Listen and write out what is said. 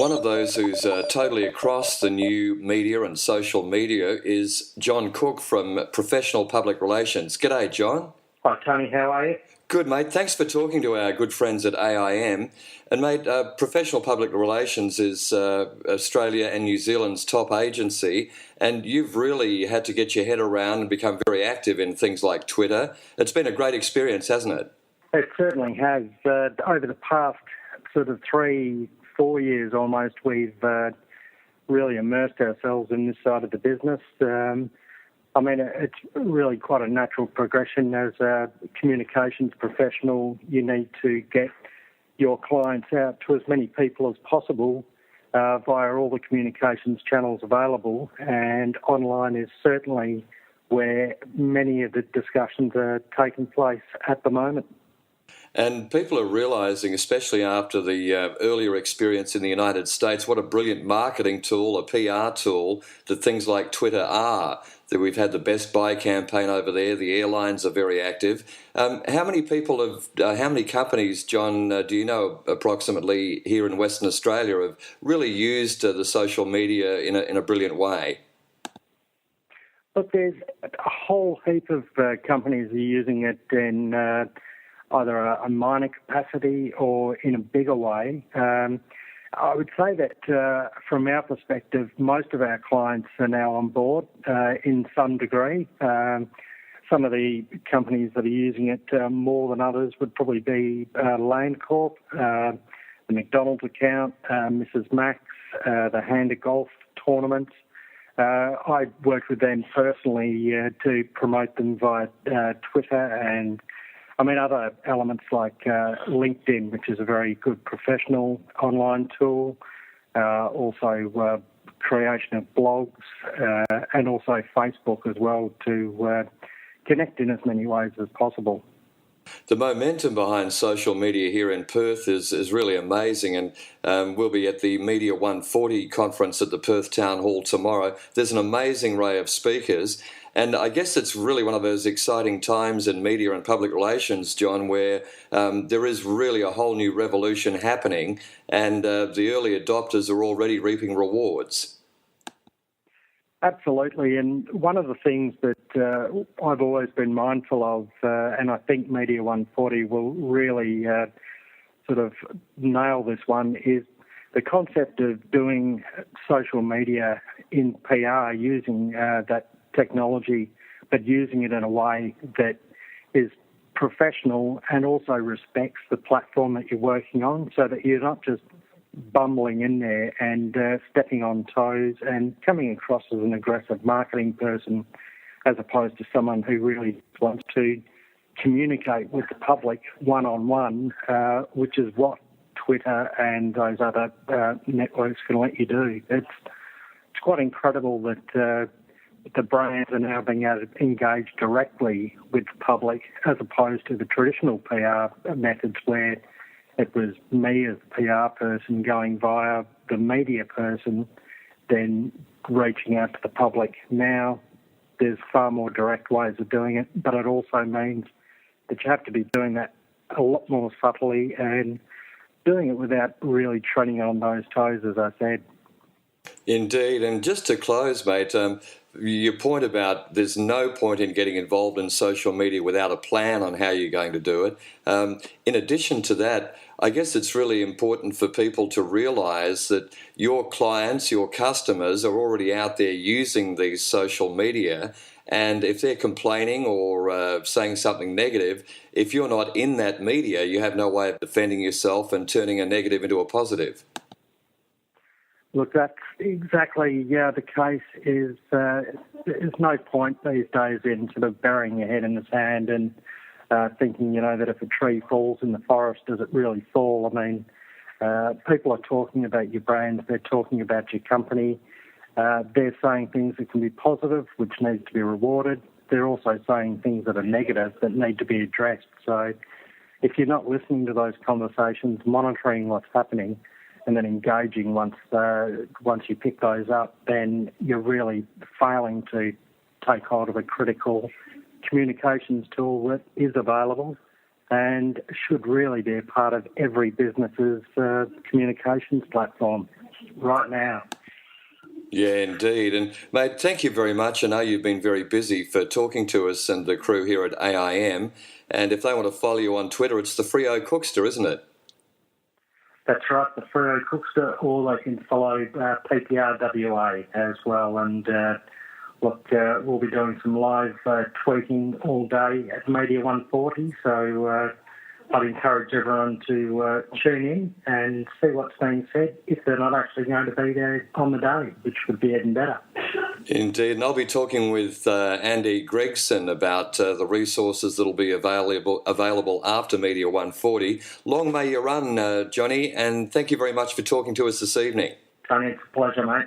one of those who's totally across the new media and social media is John Cooke from Professional Public Relations. G'day, John. Hi, Tony. How are you? Good, mate. Thanks for talking to our good friends at A.I.M. And, mate, Professional Public Relations is Australia and New Zealand's top agency, and you've really had to get your head around and become very active in things like Twitter. It's been a great experience, hasn't it? It certainly has. Over the past sort of 3-4 years almost, we've really immersed ourselves in this side of the business. It's really quite a natural progression. As a communications professional, you need to get your clients out to as many people as possible via all the communications channels available, and online is certainly where many of the discussions are taking place at the moment. And people are realising, especially after the earlier experience in the United States, what a brilliant marketing tool, a PR tool, that things like Twitter are. That we've had the Best Buy campaign over there. The airlines are very active. How many companies, John, do you know approximately here in Western Australia have really used the social media in a brilliant way? Look, there's a whole heap of companies are using it in either a minor capacity or in a bigger way. I would say that from our perspective, most of our clients are now on board in some degree. Some of the companies that are using it more than others would probably be Lane Corp, the McDonald's account, Mrs. Max, the Hand of Golf tournaments. I worked with them personally to promote them via Twitter and other elements like LinkedIn, which is a very good professional online tool, also creation of blogs, and also Facebook as well to connect in as many ways as possible. The momentum behind social media here in Perth is really amazing, and we'll be at the Media 140 conference at the Perth Town Hall tomorrow. There's an amazing array of speakers, and I guess it's really one of those exciting times in media and public relations, John, where there is really a whole new revolution happening, and the early adopters are already reaping rewards. Absolutely, and one of the things that I've always been mindful of, and I think Media 140 will really sort of nail this one, is the concept of doing social media in PR using that technology, but using it in a way that is professional and also respects the platform that you're working on, so that you're not just bumbling in there and stepping on toes and coming across as an aggressive marketing person, as opposed to someone who really wants to communicate with the public one-on-one, which is what Twitter and those other networks can let you do. It's quite incredible that the brands are now being able to engage directly with the public, as opposed to the traditional PR methods where it was me as the PR person going via the media person, then reaching out to the public. Now there's far more direct ways of doing it, but it also means that you have to be doing that a lot more subtly and doing it without really treading on those toes, as I said. Indeed, and just to close, mate, your point about there's no point in getting involved in social media without a plan on how you're going to do it. In addition to that, I guess it's really important for people to realise that your clients, your customers are already out there using these social media, and if they're complaining or saying something negative, if you're not in that media, you have no way of defending yourself and turning a negative into a positive. Look, that's exactly the case. Is there's no point these days in sort of burying your head in the sand and thinking, that if a tree falls in the forest, does it really fall? People are talking about your brand, they're talking about your company, they're saying things that can be positive, which needs to be rewarded. They're also saying things that are negative that need to be addressed. So if you're not listening to those conversations, monitoring what's happening, and then engaging once you pick those up, then you're really failing to take hold of a critical communications tool that is available and should really be a part of every business's communications platform. right now. Yeah, indeed. And, mate, thank you very much. I know you've been very busy for talking to us and the crew here at A.I.M. And if they want to follow you on Twitter, it's the Freo Cookster, isn't it? That's right, the Freo Cookster, or they can follow PPRwa as well. And we'll be doing some live tweeting all day at Media 140, so I'd encourage everyone to tune in and see what's being said if they're not actually going to be there on the day, which would be even better. Indeed, and I'll be talking with Andy Gregson about the resources that'll be available after Media 140. Long may you run, Johnny, and thank you very much for talking to us this evening. Tony, it's a pleasure, mate.